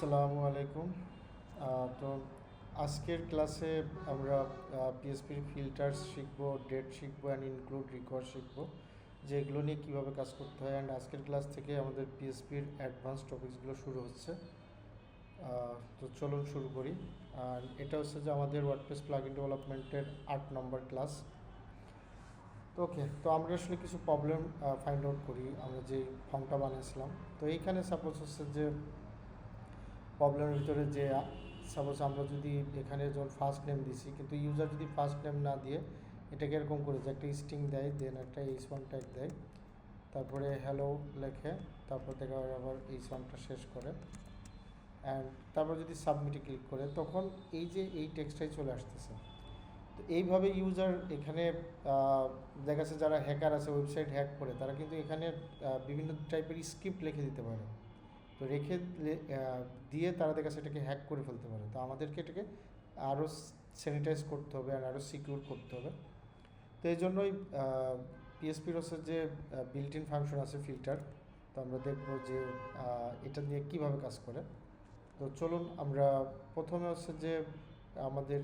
আসসালামু আলাইকুম। তো আজকের ক্লাসে আমরা পিএসপির ফিল্টার্স শিখব, ডেট শিখব অ্যান্ড ইনক্লুড রিকোয়ার শিখব, যে এগুলো নিয়ে কীভাবে কাজ করতে হয়। অ্যান্ড আজকের ক্লাস থেকে আমাদের পিএসপির অ্যাডভান্স টপিকসগুলো শুরু হচ্ছে। তো চলুন শুরু করি। আর এটা হচ্ছে যে আমাদের ওয়ার্ডপ্রেস প্লাগইন ডেভেলপমেন্টের 8 নম্বর ক্লাস। তো ওকে, তো আমরা আসলে কিছু প্রবলেম ফাইন্ড আউট করি আমরা যে ফর্মটা বানিয়েছিলাম। তো এইখানে সাপোজ হচ্ছে যে প্রবলেমের ভিতরে যে সাপোজ আমরা যদি এখানে যখন ফার্স্ট নেম দিছি, কিন্তু ইউজার যদি ফার্স্ট নেম না দিয়ে এটাকে এরকম করে যে একটা স্ট্রিং দেয়, দেন একটা h1 ট্যাগ দেয়, তারপরে হ্যালো লেখে, তারপর দেখা আবার h1টা শেষ করে, অ্যান্ড তারপর যদি সাবমিটে ক্লিক করে তখন এই যে এই টেক্সটটাই চলে আসতেছে। তো এইভাবে ইউজার এখানে দেখা যাচ্ছে যারা হ্যাকার আছে, ওয়েবসাইট হ্যাক করে, তারা কিন্তু এখানে বিভিন্ন টাইপের স্ক্রিপ্ট লিখে দিতে পারে। তো দিয়ে তারা দেখা সেটাকে হ্যাক করে ফেলতে পারে। তো আমাদেরকে এটাকে আরও স্যানিটাইজ করতে হবে আর আরও সিকিউর করতে হবে। তো এই জন্যই পিএসপির হচ্ছে যে বিল্ট ইন ফাংশন আছে ফিল্টার। তো আমরা দেখব যে এটা নিয়ে কীভাবে কাজ করে। তো চলুন আমরা প্রথমে হচ্ছে যে আমাদের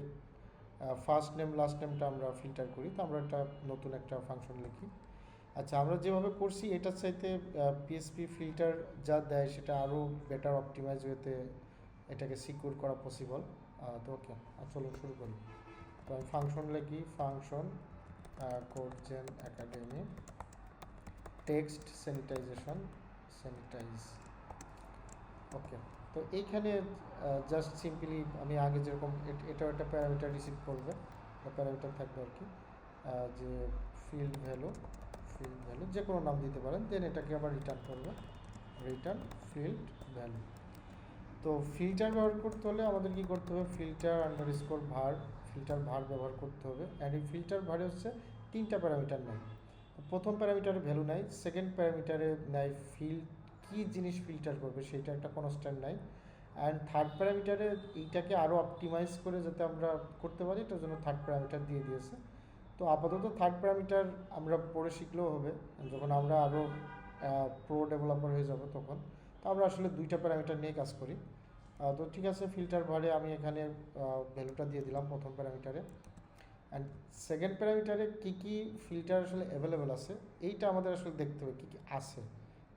ফার্স্ট নেম লাস্ট নেমটা আমরা ফিল্টার করি। তো আমরা একটা নতুন একটা ফাংশন লিখি। আচ্ছা, আমরা যেভাবে করছি এটার চাইতে পিএসপি ফিল্টার যা দেয় সেটা আরও বেটার অপটিমাইজ ওয়েতে এটাকে সিকিউর করা পসিবল। তো ওকে, চলুন শুরু করি। তো আমি ফাংশন লিখি, ফাংশন কোডজেন একাডেমি টেক্সট স্যানিটাইজ। ওকে, তো এইখানে জাস্ট সিম্পলি আমি আগে যেরকম এটা একটা প্যারামিটার রিসিভ করবে, প্যারামিটার থাকবে আর কি, যে ফিল্ড ভ্যালু যে কোনো নাম দিতে পারেন, দেন এটাকে আবার রিটার্ন করবে, রিটার্ন ফিল্ড ভ্যালু। তো ফিল্টার ব্যবহার করতে হলে আমাদের কী করতে হবে, ফিল্টার ভার ব্যবহার করতে হবে। অ্যান্ড এই ফিল্টার ভারে হচ্ছে 3টা প্যারামিটার নেয়। প্রথম প্যারামিটারে ভ্যালু নেয়, সেকেন্ড প্যারামিটারে নেয় কী জিনিস ফিল্টার করবে সেইটা একটা কনস্ট্যান্ট নেয়, অ্যান্ড থার্ড প্যারামিটারে এইটাকে আরও অপটিমাইজ করে যাতে আমরা করতে পারি এটার জন্য থার্ড প্যারামিটার দিয়ে দিয়েছে। তো আপাতত থার্ড প্যারামিটার আমরা পড়ে শিখলেও হবে, যখন আমরা আরও প্রো ডেভেলপার হয়ে যাব তখন। তো আমরা আসলে 2টা প্যারামিটার নিয়ে কাজ করি। তো ঠিক আছে, ফিল্টার ভারে আমি এখানে ভ্যালুটা দিয়ে দিলাম প্রথম প্যারামিটারে। অ্যান্ড সেকেন্ড প্যারামিটারে কী কী ফিল্টার আসলে অ্যাভেলেবেল আছে এইটা আমাদের আসলে দেখতে হবে কী কী আছে।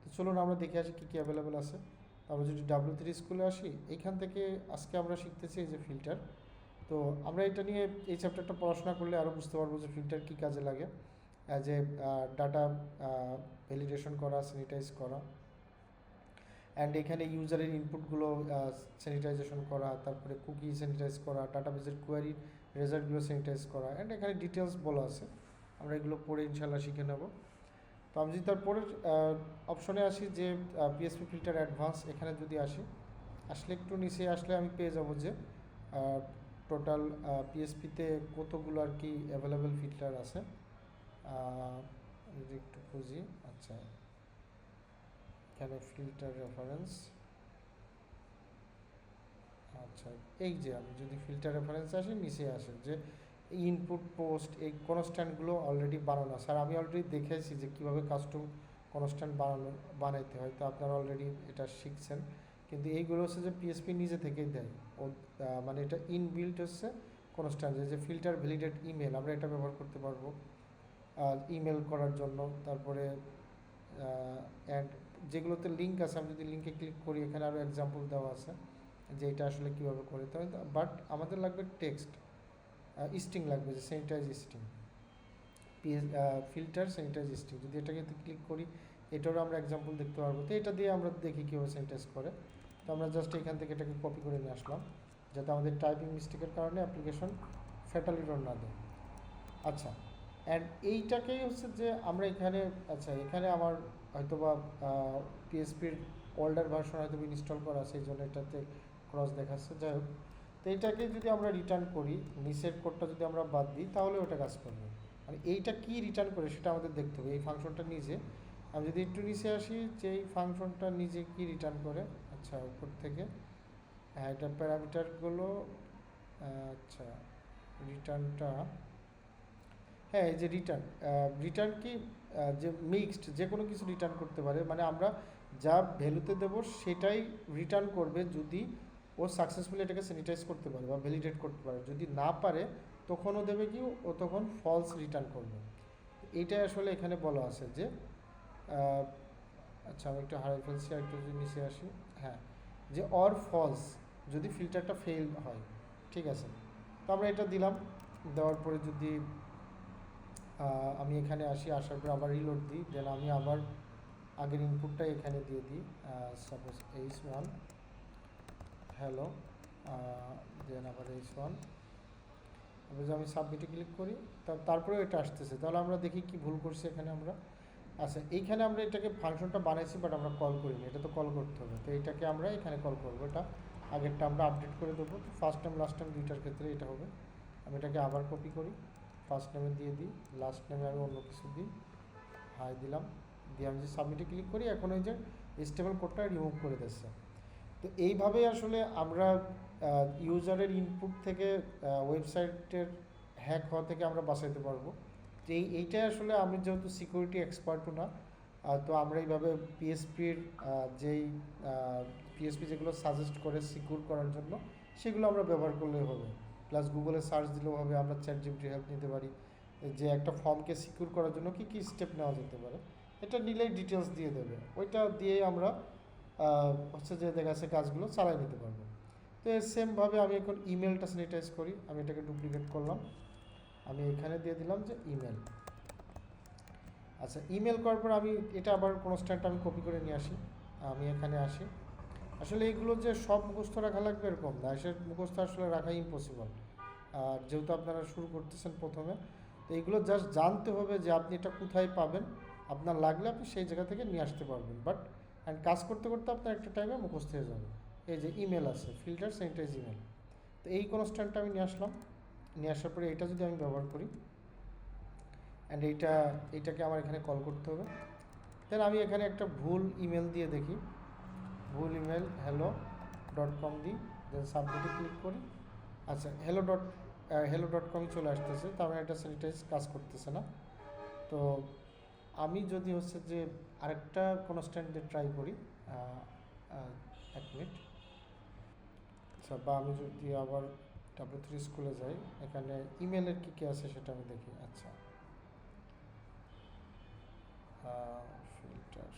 তো চলুন আমরা দেখে আসি কী কী অ্যাভেলেবেল আছে। তো আমরা যদি W3 স্কুলে আসি, এইখান থেকে আজকে আমরা শিখতেছি এই যে ফিল্টার। তো আমরা এটা নিয়ে এই চ্যাপ্টারটা পড়াশোনা করলে আরও বুঝতে পারবো যে ফিল্টার কী কাজে লাগে। অ্যাজ এ ডাটা ভ্যালিডেশন করা, স্যানিটাইজ করা, অ্যান্ড এখানে ইউজারের ইনপুটগুলো স্যানিটাইজেশন করা, তারপরে কুকি স্যানিটাইজ করা, ডাটাবেসের কোয়ারি রেজাল্টগুলো স্যানিটাইজ করা, অ্যান্ড এখানে ডিটেলস বলা আছে। আমরা এগুলো পড়ে ইনশাল্লাহ শিখে নেব। তো আমি যদি তারপরের অপশনে আসি যে পিএসপি ফিল্টার অ্যাডভান্স, এখানে যদি আসলে একটু নিচে আসলে আমি পেয়ে যাব যে টোটাল পিএসপিতে কতগুলো আর কি অ্যাভেলেবেল ফিল্টার আছে। যদি একটু খুঁজি, আচ্ছা এখানে ফিল্টার রেফারেন্স, আচ্ছা এই যে আমি যদি ফিল্টার রেফারেন্স আসি, নিচে আসে যে ইনপুট পোস্ট, এই কনস্ট্যান্টগুলো অলরেডি বানানো আছে। আর আমি অলরেডি দেখেছি যে কীভাবে কাস্টম কনস্ট্যান্ট বানাইতে হয়। তো আপনারা অলরেডি এটা শিখছেন, কিন্তু এইগুলো হচ্ছে যে পিএসপি নিজে থেকেই দেয়। ও মানে এটা ইনবিল্ট হচ্ছে কনস্ট্যান্ট, যে ফিল্টার ভ্যালিডেট ইমেল, আমরা এটা ব্যবহার করতে পারবো ইমেল করার জন্য। তারপরে অ্যান্ড যেগুলোতে লিঙ্ক আছে, আমি যদি লিঙ্কে ক্লিক করি, এখানে আরও এক্সাম্পল দেওয়া আছে যে এটা আসলে কীভাবে করে। তবে বাট আমাদের লাগবে টেক্সট স্ট্রিং লাগবে, যে sanitize string, filter sanitize string. যদি এটাকে ক্লিক করি, এটারও আমরা এক্সাম্পল দেখতে পারবো। তো এটা দিয়ে আমরা দেখি কীভাবে স্যানিটাইজ করে। তো আমরা জাস্ট এখান থেকে এটাকে কপি করে নিয়ে আসলাম, যাতে আমাদের টাইপিং মিস্টেকের কারণে অ্যাপ্লিকেশন ফ্যাটাল এরর না দেয়। আচ্ছা, অ্যান্ড এইটাকেই হচ্ছে যে আমরা এখানে, আচ্ছা এখানে আমার হয়তোবা পিএসপির ওল্ডার ভার্সন হয়তো ইনস্টল করা আছে, এই জন্য এটাতে ক্রস দেখাচ্ছে। যাই হোক, তো এইটাকে যদি আমরা রিটার্ন করি, নিচের কোডটা যদি আমরা বাদ দিই, তাহলে ওটা কাজ করবে। মানে এইটা কি রিটার্ন করে সেটা আমাদের দেখতে হবে। এই ফাংশনটা নিজে, আমি যদি একটু নিচে আসি, যে এই ফাংশনটা নিজে কি রিটার্ন করে, আচ্ছা উপর থেকে, হ্যাঁ এটা প্যারামিটারগুলো, আচ্ছা রিটার্নটা, হ্যাঁ এই যে রিটার্ন কি যে মিক্সড যে কোনো কিছু রিটার্ন করতে পারে। মানে আমরা যা ভ্যালুতে দেবো সেটাই রিটার্ন করবে যদি ও সাকসেসফুলি এটাকে স্যানিটাইজ করতে পারে বা ভ্যালিডেট করতে পারে। যদি না পারে তখন ও দেবে কি, ও তখন ফলস রিটার্ন করবে। এইটাই আসলে এখানে বলা আছে যে আচ্ছা আমি একটু হারাই ফেলছি, আর একটু যদি নিচে আসি, হ্যাঁ, যে অর ফলস যদি ফিল্টারটা ফেল হয়, ঠিক আছে। তো আমরা এটা দিলাম, দেওয়ার পরে যদি আমি এখানে আসি, আসার পরে আবার রিলোড দিই, দেন আমি আবার আগের ইনপুটটা এখানে দিয়ে দিই, সাপোজ H1 হ্যালো, দেন আবার H1, যদি আমি সাবমিটে ক্লিক করি তারপরেও এটা আসতেছে। তাহলে আমরা দেখি কি ভুল করছি এখানে আমরা। আচ্ছা, এইখানে আমরা এটাকে ফাংশনটা বানাইছি বাট আমরা কল করিনি, এটা তো কল করতে হবে। তো এটাকে আমরা এখানে কল করবো, এটা আগেরটা আমরা আপডেট করে দেবো। ফার্স্ট টাইম লাস্ট টাইম দুইটার ক্ষেত্রে এটা হবে। আমি এটাকে আবার কপি করি, ফার্স্ট নেমে দিয়ে দিই, লাস্ট নেমে আমি অন্য কিছু দিই, হাই দিলাম, দিয়ে আমি যে সাবমিটে ক্লিক করি, এখন ওই যে স্টেবল কোডটা রিমুভ করে দিচ্ছে। তো এইভাবেই আসলে আমরা ইউজারের ইনপুট থেকে ওয়েবসাইটের হ্যাক হওয়া থেকে আমরা বাঁচাইতে পারবো। তো এইটাই আসলে, আমি যেহেতু সিকিউরিটি এক্সপার্টও না, তো আমরা এইভাবে পিএসপির যেই পিএসপি যেগুলো সাজেস্ট করে সিকিউর করার জন্য, সেগুলো আমরা ব্যবহার করলেই হবে। প্লাস গুগলে সার্চ দিলেও হবে, আমরা চ্যাট জিপিটির হেল্প নিতে পারি যে একটা ফর্মকে সিকিউর করার জন্য কী কী স্টেপ নেওয়া যেতে পারে, এটা নিলেই ডিটেলস দিয়ে দেবে। ওইটা দিয়েই আমরা হচ্ছে যে দেখা যাচ্ছে কাজগুলো চালাই নিতে পারবো। তো সেমভাবে আমি এখন ইমেলটা স্যানিটাইজ করি, আমি এটাকে ডুপ্লিকেট করলাম, আমি এখানে দিয়ে দিলাম যে ইমেল। আচ্ছা, ইমেল করার পর আমি এটা আবার কনস্ট্যান্ট আমি কপি করে নিয়ে আসি, আমি এখানে আসি। আসলে এইগুলো যে সব মুখস্থ রাখা লাগবে এরকম না, সে মুখস্থ আসলে রাখা ইম্পসিবল। আর যেহেতু আপনারা শুরু করতেছেন প্রথমে, তো এইগুলো জাস্ট জানতে হবে যে আপনি এটা কোথায় পাবেন, আপনার লাগলে আপনি সেই জায়গা থেকে নিয়ে আসতে পারবেন। বাট অ্যান্ড কাজ করতে করতে আপনার একটা টাইমে মুখস্থ হয়ে যাবে। এই যে ইমেল আছে, ফিল্টার স্যানিটাইজ ইমেল, তো এই কনস্ট্যান্টটা আমি নিয়ে আসলাম। নিয়ে আসার পরে এইটা যদি আমি ব্যবহার করি, অ্যান্ড এইটাকে আমার এখানে কল করতে হবে। দেন আমি এখানে একটা ভুল ইমেল দিয়ে দেখি, ভুল ইমেল hello.com দিই, দেন সাবমিটে ক্লিক করি। আচ্ছা, hello.com চলে আসতেছে, তার মানে এটা স্যানিটাইজ কাজ করতেছে না। তো আমি যদি হচ্ছে যে আরেকটা কনস্ট্যান্ট দিয়ে ট্রাই করি, এক মিনিট। আচ্ছা, বা আমি যদি আবার W3 স্কুলে যাই, এখানে ইমেলের কী কী আছে সেটা আমি দেখি। আচ্ছা, ফিল্টার,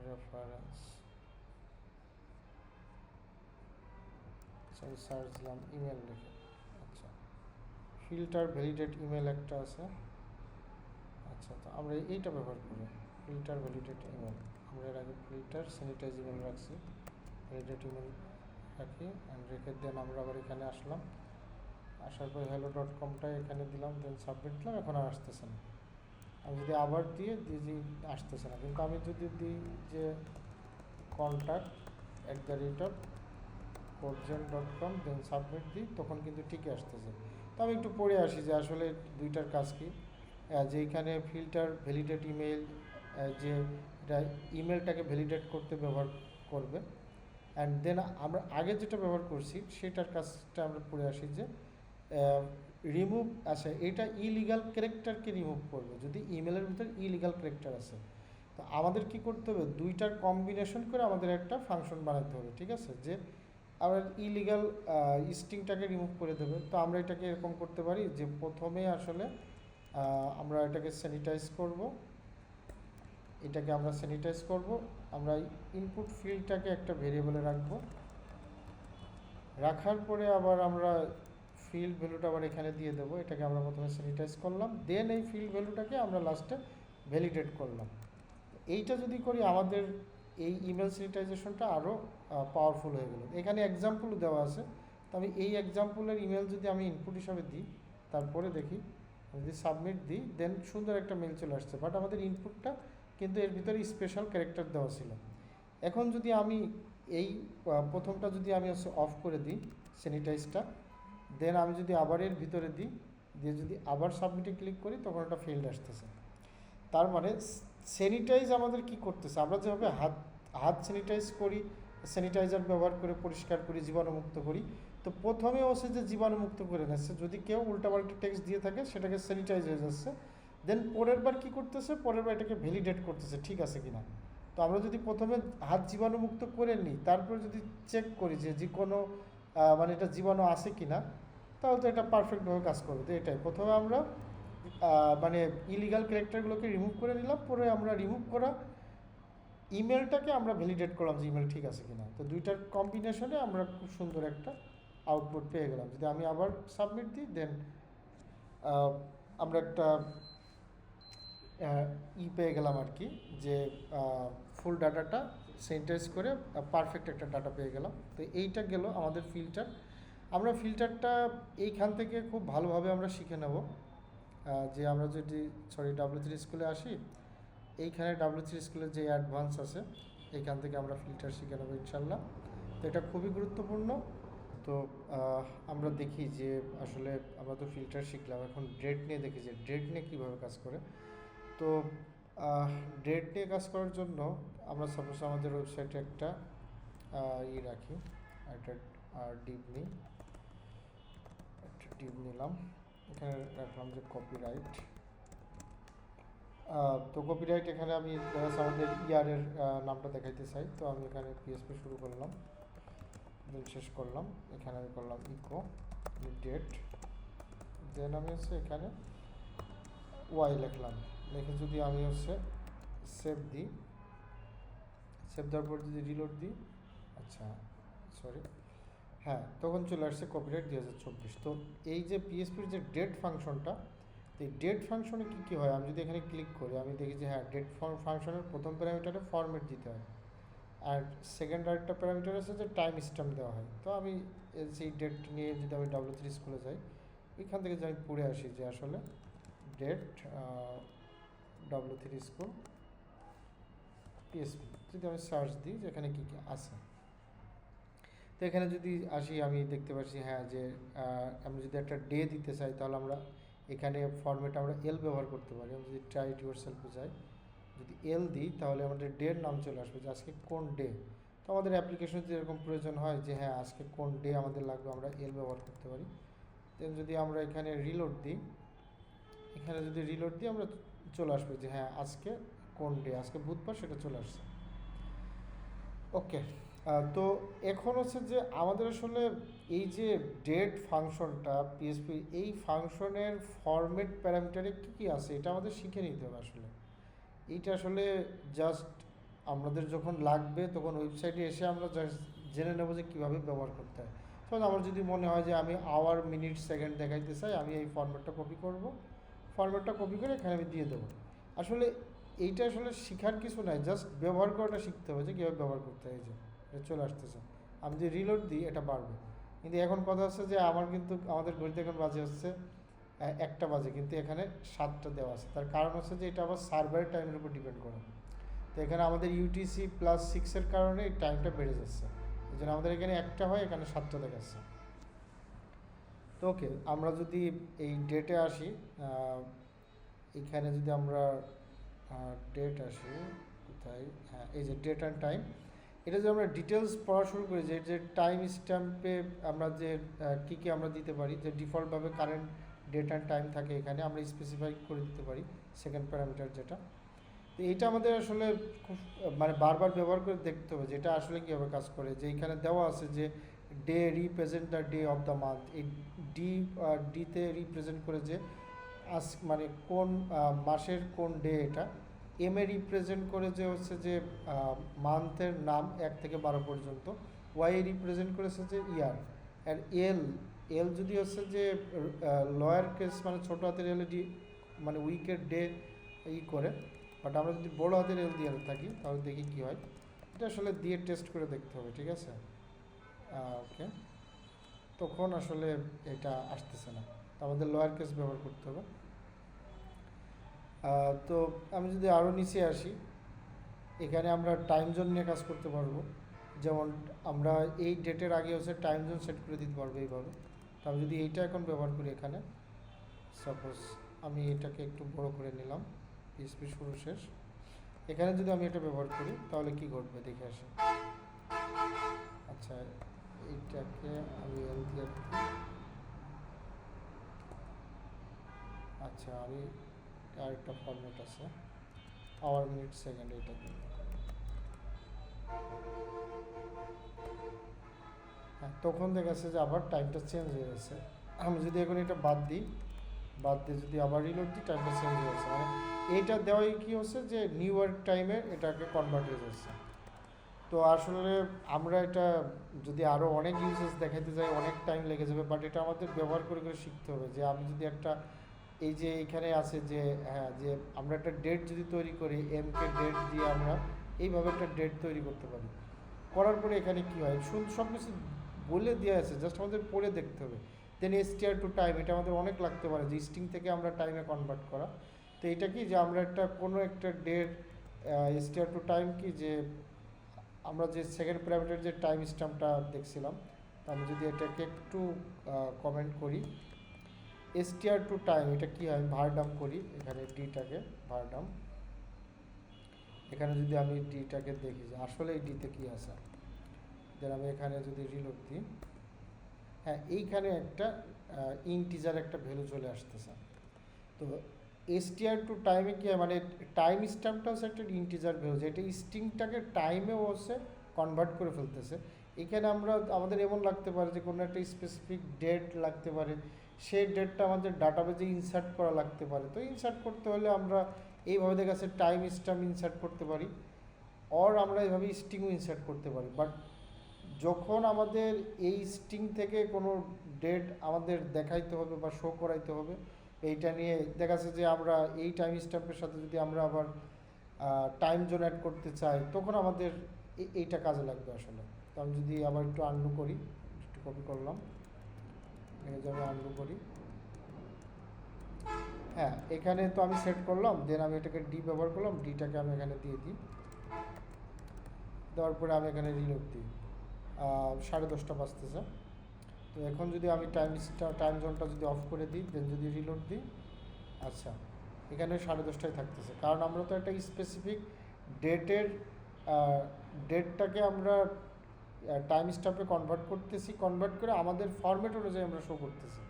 রেফারেন্স, আচ্ছা সার্চ দিলাম ইমেল লিখে। আচ্ছা, ফিল্টার ভ্যালিডেট ইমেল একটা আছে। আচ্ছা, তো আমরা এইটা ব্যবহার করি, ফিল্টার ভ্যালিডেট ইমেল। আমরা এর আগে ফিল্টার স্যানিটাইজ ইমেল রাখছি, ভ্যালিডেট ইমেল রাখি, অ্যান্ড রেখে দেন আমরা আবার এখানে আসলাম। আসার পর hello.comটা এখানে দিলাম, দেন সাবমিট দিলাম। এখন আর আসতেছে না। আমি যদি আবার দিয়ে আসতেছে না। কিন্তু আমি যদি দিই যে contact@codezen.com, দেন সাবমিট দিই, তখন কিন্তু ঠিকই আসতেছে। তো আমি একটু পড়ে আসি যে আসলে দুইটার কাজ কী। যে এইখানে ফিল্টার ভ্যালিডেট ইমেল, যে এটা ইমেলটাকে ভ্যালিডেট করতে ব্যবহার করবে। অ্যান্ড দেন আমরা আগে যেটা ব্যবহার করছি সেটার কাজটা আমরা পড়ে আসি যে রিমুভ, আচ্ছা এটা ইলিগাল ক্যারেক্টারকে রিমুভ করবে যদি ইমেলের ভিতর ইলিগাল ক্যারেক্টার আছে। তো আমাদের কি করতে হবে, দুইটার কম্বিনেশন করে আমাদের একটা ফাংশন বানাতে হবে, ঠিক আছে, যে আবার ইলিগাল স্ট্রিংটাকে রিমুভ করে দেবে। তো আমরা এটাকে এরকম করতে পারি যে প্রথমে আসলে আমরা এটাকে স্যানিটাইজ করব, এটাকে আমরা স্যানিটাইজ করব। আমরা ইনপুট ফিল্ডটাকে একটা ভেরিয়েবলে রাখবো, রাখার পরে আবার আমরা ফিল্ড ভ্যালুটা আবার এখানে দিয়ে দেবো। এটাকে আমরা প্রথমে স্যানিটাইজ করলাম, দেন এই ফিল্ড ভ্যালুটাকে আমরা লাস্টে ভ্যালিডেট করলাম। এইটা যদি করি আমাদের এই ইমেল স্যানিটাইজেশনটা আরও পাওয়ারফুল হয়ে গেল। এখানে এক্সাম্পলও দেওয়া আছে। তো আমি এই এক্সাম্পলের ইমেল যদি আমি ইনপুট হিসাবে দিই, তারপরে দেখি যদি সাবমিট দিই, দেন সুন্দর একটা মেল চলে আসছে। বাট আমাদের ইনপুটটা কিন্তু এর ভিতরে স্পেশাল ক্যারেক্টার দেওয়া ছিল। এখন যদি আমি এই প্রথমটা যদি আমি হচ্ছে অফ করে দিই স্যানিটাইজটা, দেন আমি যদি আবার এর ভিতরে দিই, দিয়ে যদি আবার সাবমিটে ক্লিক করি, তখন একটা ফেল্ড আসতেছে। তার মানে স্যানিটাইজ আমাদের কি করতেছে, আমরা যেভাবে হাত স্যানিটাইজ করি স্যানিটাইজার ব্যবহার করে পরিষ্কার করি, জীবাণুমুক্ত করি। তো প্রথমে হচ্ছে যে জীবাণুমুক্ত করে নিচ্ছে, যদি কেউ উল্টাপাল্টা টেক্সট দিয়ে থাকে সেটাকে স্যানিটাইজ হয়ে যাচ্ছে। দেন পরের বার কী করতেছে, পরের বার এটাকে ভ্যালিডেট করতেছে ঠিক আছে কিনা। তো আমরা যদি প্রথমে হাত জীবাণুমুক্ত করে নিই, তারপর যদি চেক করি যে কোনো মানে এটা জীবাণু আছে কিনা, তাহলে তো এটা পারফেক্টভাবে কাজ করবে। তো এটাই প্রথমে আমরা মানে ইলিগাল ক্যারেক্টারগুলোকে রিমুভ করে নিলাম, পরে আমরা রিমুভ করা ইমেলটাকে আমরা ভ্যালিডেট করলাম যে ইমেল ঠিক আছে কিনা। তো দুইটার কম্বিনেশনে আমরা খুব সুন্দর একটা আউটপুট পেয়ে গেলাম। যদি আমি আবার সাবমিট দিই, দেন আমরা একটা পেয়ে গেলাম আর কি, যে ফুল ডাটাটা সেন্টেন্স করে পারফেক্ট একটা ডাটা পেয়ে গেলাম। তো এইটা গেল আমাদের ফিল্টার। আমরা ফিল্টারটা এইখান থেকে খুব ভালোভাবে আমরা শিখে নেব। যে আমরা যদি W3 স্কুলে আসি, এইখানে W3 স্কুলের যে অ্যাডভান্স আছে এইখান থেকে আমরা ফিল্টার শিখে নেবো ইনশাল্লাহ। তো এটা খুবই গুরুত্বপূর্ণ। তো আমরা দেখি যে আসলে আমরা তো ফিল্টার শিখলাম, এখন ডেট নিয়ে দেখি যে ডেট নিয়ে কীভাবে কাজ করে। তো ডেট নিয়ে কাজ করার জন্য আমরা সাপোজ আমাদের ওয়েবসাইটে একটা রাখি, একটা ডিপ নিই, একটা ডিপ নিলাম, এখানে রাখলাম যে কপিরাইট। তো কপিরাইট এখানে আমি আমাদের ইয়ারের নামটা দেখাইতে চাই, তো আমি এখানে পিএসপি শুরু করলাম, দেন শেষ করলাম, এখানে আমি করলাম ইকো ডেট, দেন আমি হচ্ছে এখানে ওয়াই লিখলাম, লিখে যদি আমি হচ্ছে সেভ দিই, সেভ দেওয়ার পর যদি রিলোড দিই, আচ্ছা সরি, হ্যাঁ তখন চলে আসছে কপিরাইট 2024। তো এই যে পিএসপির যে ডেট ফাংশনটা, এই ডেট ফাংশনে কী কী হয়, আমি যদি এখানে ক্লিক করি আমি দেখি যে হ্যাঁ ডেট ফাংশনের প্রথম প্যারামিটারে ফরম্যাট দিতে হয়, আর সেকেন্ড আরেকটা প্যারামিটার আছে যে টাইম স্ট্যাম্প দেওয়া হয়। তো আমি সেই ডেট নিয়ে যদি আমি W3 স্কুলে যাই, এখান থেকে যদি আমি পড়ে আসি যে আসলে ডেট W3 স্কুল পিএসপি, যদি আমি সার্চ দিই যে এখানে কী কী আছে, তো এখানে যদি আসি আমি দেখতে পাচ্ছি হ্যাঁ যে আমি যদি একটা ডে দিতে চাই, তাহলে আমরা এখানে ফরম্যাটে আমরা এল ব্যবহার করতে পারি। আমি যদি ট্রাই ইট ইউরসেলফে যাই, যদি এল দিই তাহলে আমাদের ডের নাম চলে আসবে যে আজকে কোন ডে। তো আমাদের অ্যাপ্লিকেশনে যদি এরকম প্রয়োজন হয় যে হ্যাঁ আজকে কোন ডে আমাদের লাগবে, আমরা এল ব্যবহার করতে পারি। দেন যদি আমরা এখানে রিলোড দিই, এখানে যদি রিলোড দিই আমরা চলে আসবে যে হ্যাঁ আজকে কোন ডে, আজকে বুধবার, সেটা চলে আসছে। ওকে, তো এখন হচ্ছে যে আমাদের আসলে এই যে ডেট ফাংশনটা পিএসপি, এই ফাংশনের ফরম্যাট প্যারামিটারে কী কী আছে এটা আমাদের শিখে নিতে হবে। আসলে এইটা আসলে জাস্ট আমাদের যখন লাগবে তখন ওয়েবসাইটে এসে আমরা জাস্ট জেনে নেবো যে কীভাবে ব্যবহার করতে হয়। তখন আমার যদি মনে হয় যে আমি আওয়ার, মিনিট, সেকেন্ড দেখাইতে চাই, আমি এই ফরম্যাটটা কপি করব, ফরম্যাটটা কপি করে এখানে আমি দিয়ে দেবো। আসলে এইটা আসলে শেখার কিছু নাই, জাস্ট ব্যবহার করাটা শিখতে হবে যে কীভাবে ব্যবহার করতে হয়। যে এটা চলে আসতেছে, আমি যদি রিলোড দিই এটা বাড়বে। কিন্তু এখন কথা হচ্ছে যে আমার কিন্তু আমাদের ঘড়িতে এখন বাজে হচ্ছে 1টা বাজে, কিন্তু এখানে 7টা দেওয়া আছে। তার কারণ হচ্ছে যে এটা আবার সার্ভারের টাইমের উপর ডিপেন্ড করে। তো এখানে আমাদের UTC+6 কারণে এই টাইমটা বেড়ে যাচ্ছে, এই জন্য আমাদের এখানে 1টা হয়, এখানে 7টা দেখাচ্ছে। তো ওকে, আমরা যদি এই ডেটে আসি, এখানে যদি আমরা ডেট আসি কোথায়, হ্যাঁ এই যে ডেট অ্যান্ড টাইম, এটা যদি আমরা ডিটেলস পড়া শুরু করি যে টাইম স্ট্যাম্পে আমরা যে কী কী আমরা দিতে পারি, যে ডিফল্টভাবে কারেন্ট ডেট অ্যান্ড টাইম থাকে, এখানে আমরা স্পেসিফাই করে দিতে পারি সেকেন্ড প্যারামিটার যেটা। তো এইটা আমাদের আসলে খুব মানে বারবার ব্যবহার করে দেখতে হবে যেটা আসলে কীভাবে কাজ করে। যে এইখানে দেওয়া আছে যে day represent the day of the month, এই ডিতে রিপ্রেজেন্ট করে যে মানে কোন মাসের কোন ডে এটা। এম এ রিপ্রেজেন্ট করে যে হচ্ছে যে মান্থের নাম 1 থেকে 12 পর্যন্ত। ওয়াই রিপ্রেজেন্ট করেছে যে ইয়ার। আর এল যদি হচ্ছে যে লয়ার কেস মানে ছোটো হাতের এল মানে উইকের ডে করে, বাট আমরা যদি বড় হাতের এল দিয়ে থাকি তাহলে দেখি কী হয়। এটা আসলে দিয়ে টেস্ট করে দেখতে হবে, ঠিক আছে। ওকে, তখন আসলে এটা আসতেছে না, আমাদের লয়ার কেস ব্যবহার করতে হবে। তো আমি যদি আরও নিচে আসি, এখানে আমরা টাইম জোন নিয়ে কাজ করতে পারবো। যেমন আমরা এই ডেটের আগে হচ্ছে টাইম জোন সেট করে দিতে পারবো এইভাবে। তো আমি যদি এইটা এখন ব্যবহার করি, এখানে সাপোজ আমি এটাকে একটু বড় করে নিলাম, পিএসপি শুরু শেষ, এখানে যদি আমি এটা ব্যবহার করি তাহলে কি ঘটবে দেখে আসি। আচ্ছা, এইটাকে আমি এল দিয়ে, আচ্ছা আমি আরেকটা ফরম্যাট আছে আওয়ার মিনিট সেকেন্ড, এইটা দিই। হ্যাঁ, তখন দেখা যাচ্ছে যে আবার টাইমটা চেঞ্জ হয়ে গেছে। আমি যদি এখন এটা বাদ দিই, বাদ দিয়ে যদি আবার রিলোড দিই, টাইমটা চেঞ্জ হয়ে গেছে। মানে এইটা দেওয়াই কি হচ্ছে যে নিউ ইয়র্ক টাইমে এটাকে কনভার্ট হয়ে যাচ্ছে। তো আসলে আমরা এটা যদি আরও অনেক ইউজেস দেখাইতে যাই অনেক টাইম লেগে যাবে, বাট এটা আমাদের ব্যবহার করে করে শিখতে হবে। যে আমি যদি একটা, এই যে এইখানে আছে যে, হ্যাঁ, যে আমরা একটা ডেট যদি তৈরি করি, কে ডেট দিয়ে আমরা এইভাবে একটা ডেট তৈরি করতে পারি। করার পরে এখানে কী হয়, সব কিছু বলে দেওয়া আছে, জাস্ট আমাদের পড়ে দেখতে হবে। দেন এসটিআর টু টাইম, এটা আমাদের অনেক লাগতে পারে যে স্ট্রিং থেকে আমরা টাইমে কনভার্ট করা। তো এটা কি যে আমরা একটা কোনো একটা ডেট, এসটিআর টু টাইম কি যে আমরা যে সেকেন্ড প্যারামিটার যে টাইম স্ট্যাম্পটা দেখছিলাম, তো আমি যদি এটাকে একটু কমেন্ট করি, এসটিআর টু টাইম এটা কি হয়, ভারডাম করি এখানে ডিটাকে, ভারডাম। এখানে যদি আমি ডিটাকে দেখি যে আসলে এই ডিতে কী আছে, দেন আমি এখানে যদি রিলোড দিই, হ্যাঁ এইখানে একটা ইন্টিজার একটা ভ্যালু চলে আসতেছে। তো এসটিআর টু টাইমে কি হয়, মানে টাইম স্ট্যাম্পটা হচ্ছে একটা ইন্টিজার ভ্যালু, যেটা স্ট্রিংটাকে টাইমেও হচ্ছে কনভার্ট করে ফেলতেছে। এখানে আমরা আমাদের এমন লাগতে পারে যে কোনো একটা স্পেসিফিক ডেট লাগতে পারে, সেই ডেটটা আমাদের ডাটাবেজে ইনসার্ট করা লাগতে পারে। তো ইনসার্ট করতে হলে আমরা এইভাবে দেখা যাচ্ছে টাইম স্ট্যাম্প ইনসার্ট করতে পারি, অর আমরা এইভাবে স্ট্রিংও ইনসার্ট করতে পারি। বাট যখন আমাদের এই স্ট্রিং থেকে কোনো ডেট আমাদের দেখাইতে হবে বা শো করাইতে হবে, এইটা নিয়ে দেখা যাচ্ছে যে আমরা এই টাইম স্ট্যাম্পের সাথে যদি আমরা আবার টাইম জোন অ্যাড করতে চাই, তখন আমাদের এইটা কাজে লাগবে আসলে। তো আমি যদি আবার একটু আনডু করি, একটু কপি করলাম, যদি আমি আনডু করি, হ্যাঁ এখানে তো আমি সেট করলাম, দেন আমি এটাকে ডি ব্যবহার করলাম, ডিটাকে আমি এখানে দিয়ে দিই, দেওয়ার পরে আমি এখানে রিলোড দিই, 10:30 বাজতেছে। তো এখন যদি আমি টাইম জোনটা যদি অফ করে দিই, দেন যদি রিলোড দিই, আচ্ছা এখানে 10:30টায় থাকতেছে, কারণ আমরা তো একটা স্পেসিফিক ডেটের ডেটটাকে আমরা টাইম স্ট্যাম্পে কনভার্ট করতেছি, কনভার্ট করে আমাদের ফরম্যাট অনুযায়ী আমরা শো করতেছি।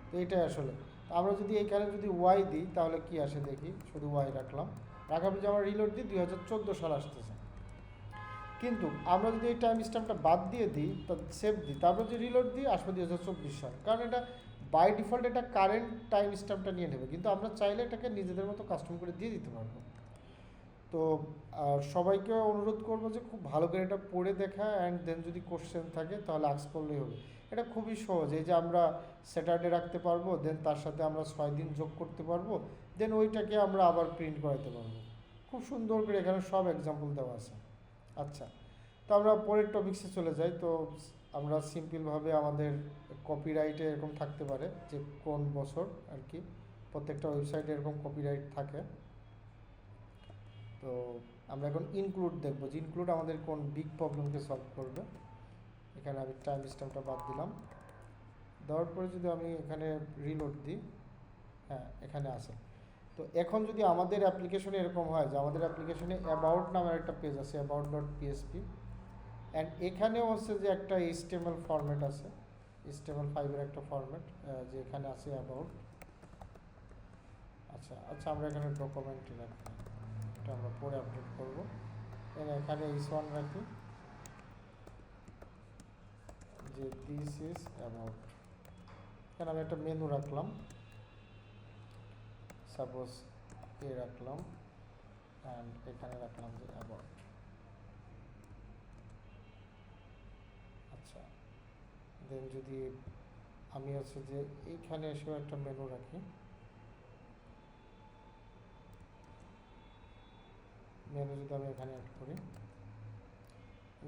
তো এইটাই আসলে। আমরা যদি এইখানে যদি ওয়াই দিই তাহলে কি আসে দেখি, শুধু ওয়াই রাখলাম, রাখার পর যে আমরা রিলোড দিই 2014 সাল আসতেছে। কিন্তু আমরা যদি এই টাইম স্ট্যাম্পটা বাদ দিয়ে দিই, সেভ দিই, তারপর যদি রিলোড দিই আসবে 2024 সাল, কারণ এটা বাই ডিফল্ট এটা কারেন্ট টাইম স্ট্যাম্পটা নিয়ে নেবে, কিন্তু আমরা চাইলে এটাকে নিজেদের মতো কাস্টম করে দিয়ে দিতে পারবো। তো সবাইকে অনুরোধ করবো যে খুব ভালো করে এটা পড়ে দেখা, অ্যান্ড দেন যদি কোশ্চেন থাকে তাহলে আস্ক করলেই হবে। এটা খুবই সহজ, এই যে আমরা স্যাটারডে রাখতে পারবো, দেন তার সাথে আমরা 6 দিন যোগ করতে পারবো, দেন ওইটাকে আমরা আবার প্রিন্ট করাতে পারবো। খুব সুন্দর করে এখানে সব এক্সাম্পল দেওয়া আছে। আচ্ছা, তো আমরা পরের টপিক্সে চলে যাই। তো আমরা সিম্পলভাবে আমাদের কপিরাইটে এরকম থাকতে পারে যে কোন বছর আর কি, প্রত্যেকটা ওয়েবসাইটে এরকম কপিরাইট থাকে। তো আমরা এখন ইনক্লুড দেখবো যে ইনক্লুড আমাদের কোন বিগ প্রবলেমকে সলভ করবে। এখানে আমি টাইম স্ট্যাম্পটা বাদ দিলাম, দেওয়ার পরে যদি আমি এখানে রিলোড দিই, হ্যাঁ এখানে আসে। তো এখন যদি আমাদের অ্যাপ্লিকেশনে এরকম হয় যে আমাদের অ্যাপ্লিকেশনে অ্যাবাউট নামের একটা পেজ আছে, অ্যাবাউট ডট পিএসপি, অ্যান্ড এখানেও হচ্ছে যে একটা HTML ফরম্যাট আছে, HTML5-এর একটা ফরম্যাট, যে এখানে আছে অ্যাবাউট। আচ্ছা আচ্ছা, আমরা এখানে ডকুমেন্টে রাখি, এটা আমরা পরে আপডেট করবো। এখানে h1 রাখি যে দিস ইজ অ্যাবাউট। এখানে আমি একটা মেনু রাখলাম, সাপোজ এ রাখলাম, অ্যান্ড এখানে রাখলাম যে অ্যাবাউট। আচ্ছা, দেন যদি আমি হচ্ছে যে এইখানে এসেও একটা মেনু রাখি, মেনু যদি আমি এখানে অ্যাড করি,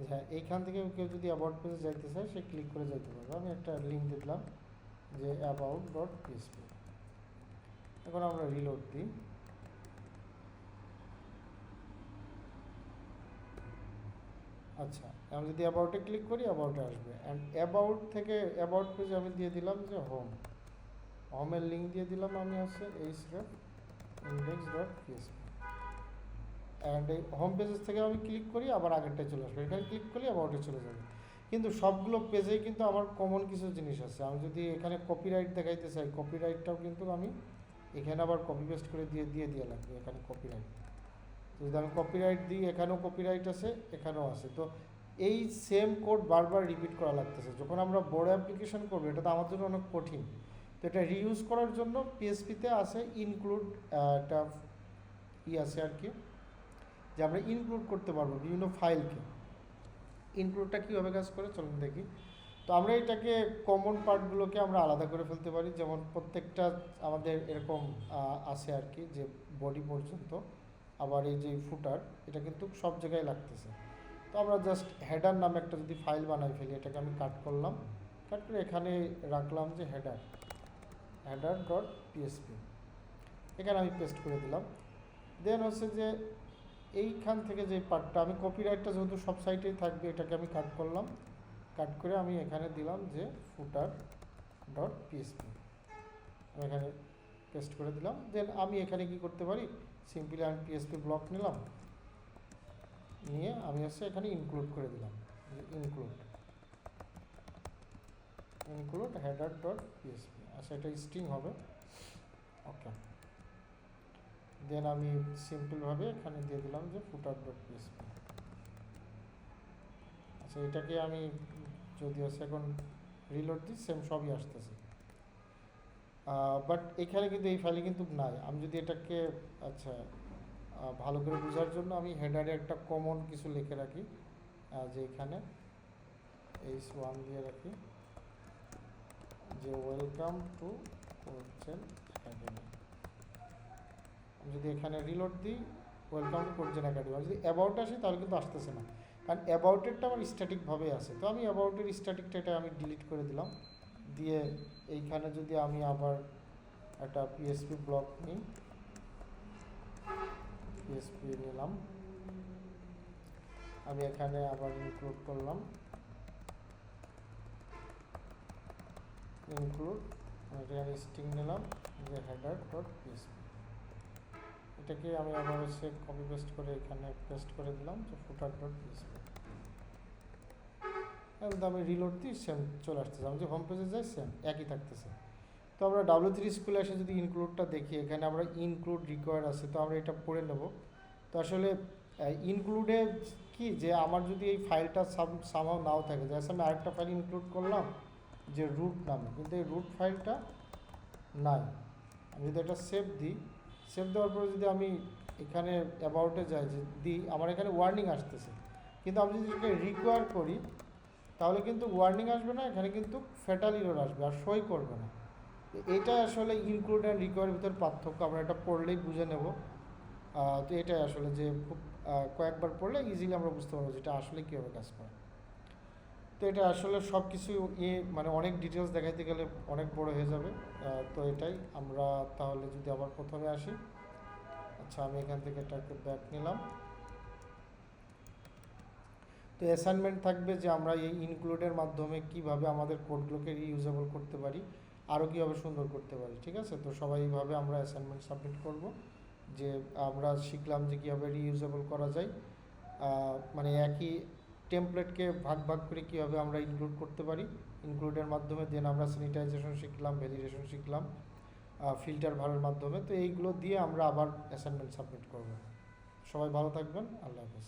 হ্যাঁ এইখান থেকে কেউ যদি অ্যাবাউট পেজে যাইতে চায় সে ক্লিক করে যাইতে পারবে। আমি একটা লিঙ্ক দিলাম যে অ্যাবাউট ডট পিএসপি। এখন আমরা রিলোড দিই, আচ্ছা আমি যদি অ্যাবাউটে ক্লিক করি অ্যাবাউটে আসবে, অ্যান্ড অ্যাবাউট থেকে অ্যাবাউট পেজে আমি দিয়ে দিলাম যে হোমের লিঙ্ক দিয়ে দিলাম আমি হচ্ছে href index.php, অ্যান্ড এই হোম পেজেস থেকে আমি ক্লিক করি আবার আগেরটায় চলে আসবে, এখানে ক্লিক করলে অ্যাবাউটে চলে যাবে। কিন্তু সবগুলো পেজেই কিন্তু আমার কমন কিছু জিনিস আছে। আমি যদি এখানে কপিরাইট দেখাইতে চাই, কপিরাইটটাও কিন্তু আমি এখানে আবার কপি পেস্ট করে দিয়ে লাগবে এখানে কপিরাইট। যদি আমি কপিরাইট দিই, এখানেও কপিরাইট আছে, এখানেও আছে। তো এই সেম কোড বারবার রিপিট করা লাগতেছে। যখন আমরা বড় অ্যাপ্লিকেশন করবো, এটা তো আমার জন্য অনেক কঠিন। তো এটা রিইউজ করার জন্য পিএসপিতে আছে ইনক্লুড, একটা আছে আর কি, যে আমরা ইনক্লুড করতে পারবো বিভিন্ন ফাইলকে। ইনক্লুডটা কীভাবে কাজ করে চলুন দেখি। তো আমরা এটাকে কমন পার্টগুলোকে আমরা আলাদা করে ফেলতে পারি। যেমন প্রত্যেকটা আমাদের এরকম আছে আর কি, যে বডি পর্যন্ত, আবার এই যে ফুটার, এটা কিন্তু সব জায়গায় লাগতেছে। তো আমরা জাস্ট হেডার নামে একটা যদি ফাইল বানাই ফেলি, এটাকে আমি কাট করলাম, কাট করে এখানে রাখলাম যে হেডার ডট পিএসপি, এখানে আমি পেস্ট করে দিলাম। দেন হচ্ছে যে এইখান থেকে যে পার্টটা, আমি কপিরাইটটা যেহেতু সব সাইটেই থাকবে, এটাকে আমি কাট করলাম, কাট করে আমি এখানে দিলাম যে ফুটার ডট পিএসপি, আমি এখানে পেস্ট করে দিলাম। দেন আমি এখানে কি করতে পারি, সিম্পলি আমি পিএসপি ব্লক নিলাম, নিয়ে আমি হচ্ছে এখানে ইনক্লুড করে দিলাম, ইনক্লুড হেডার ডট পিএসপি। আচ্ছা, এটা স্ট্রিং হবে, ওকে। দেন আমি সিম্পলভাবে এখানে দিয়ে দিলাম যে ফুটার ডট পিএসপি। আচ্ছা, এটাকে আমি যদি হচ্ছে এখন রিলোড দিই, সেম সবই আসতেছে, বাট এখানে কিন্তু এই ফাইলে কিন্তু নাই। আমি যদি এটাকে আচ্ছা ভালো করে বোঝার জন্য আমি হেডারে একটা কমন কিছু লিখে রাখি, যে এখানে H1 দিয়ে রাখি, যে ওয়েলকাম টু কোডজেন একাডেমি। আমি যদি এখানে রিলোড দিই, ওয়েলকাম টু কোডজেন একাডেমি, যদি অ্যাবাউট আসি তাহলে কিন্তু আসতেছে না, কারণ অ্যাবাউটেরটা আমার স্ট্যাটিকভাবে আছে। তো আমি অ্যাবাউটের স্ট্যাটিকটা এটা আমি ডিলিট করে দিলাম, দিয়ে এইখানে যদি আমি আবার একটা পিএসপি ব্লক নিই, পিএসপি নিলাম, আমি এখানে আবার ইনক্লুড করলাম, ইনক্লুড, এখানে স্ট্রিং নিলাম যে হেডার ডট পিএসপি, এটাকে আমি আবার হচ্ছে কপি পেস্ট করে এখানে পেস্ট করে দিলাম যে ফুটার ডট পিএসপি। এবং আমি রিলোড দিই, সেম চলে আসতেছে। আমি যে হোম পেজে যাই, সেম একই থাকতেছে। তো আমরা W3 স্কুলে এসে যদি ইনক্লুডটা দেখি, এখানে আমরা ইনক্লুড রিকোয়ার আছে, তো আমরা এটা পড়ে নেব। তো আসলে ইনক্লুডে কি, যে আমার যদি এই ফাইলটা সামহাও নাও থাকে, যে আমি আরেকটা ফাইল ইনক্লুড করলাম যে রুট নামে, কিন্তু এই রুট ফাইলটা নাই। আমি যদি এটা সেভ দিই, সেভ দেওয়ার পরে যদি আমি এখানে অ্যাবাউটে যাই, যে দিই, আমার এখানে ওয়ার্নিং আসতেছে। কিন্তু আমি যদি এটাকে রিকোয়ার করি, তাহলে কিন্তু ওয়ার্নিং আসবে না, এখানে কিন্তু ফ্যাটাল এরর আসবে, আর সই করবে না। এটা আসলে ইনক্লুড অ্যান্ড রিকোয়ারের ভিতর পার্থক্য, আমরা এটা পড়লেই বুঝে নেব। তো এটাই আসলে, যে খুব কয়েকবার পড়লে ইজিলি আমরা বুঝতে পারবো যেটা আসলে কীভাবে কাজ করে। তো এটা আসলে সব কিছু মানে অনেক ডিটেলস দেখাইতে গেলে অনেক বড় হয়ে যাবে। তো এটাই আমরা তাহলে যদি আবার প্রথমে আসি, আচ্ছা আমি এখান থেকে এটাকে ব্যাক নিলাম। তো অ্যাসাইনমেন্ট থাকবে যে আমরা এই ইনক্লুডের মাধ্যমে কিভাবে আমাদের কোডগুলোকে রিইউজেবল করতে পারি, আরও কীভাবে সুন্দর করতে পারি, ঠিক আছে। তো সবাই এইভাবে আমরা অ্যাসাইনমেন্ট সাবমিট করব, যে আমরা শিখলাম যে কীভাবে রিইউজেবল করা যায়, মানে একই টেমপ্লেটকে ভাগ ভাগ করে কীভাবে আমরা ইনক্লুড করতে পারি ইনক্লুডের মাধ্যমে। দেন আমরা স্যানিটাইজেশন শিখলাম, ভ্যালিডেশন শিখলাম, ফিল্টার ভালোর মাধ্যমে। তো এইগুলো দিয়ে আমরা আবার অ্যাসাইনমেন্ট সাবমিট করব। সবাই ভালো থাকবেন, আল্লাহ হাফেজ।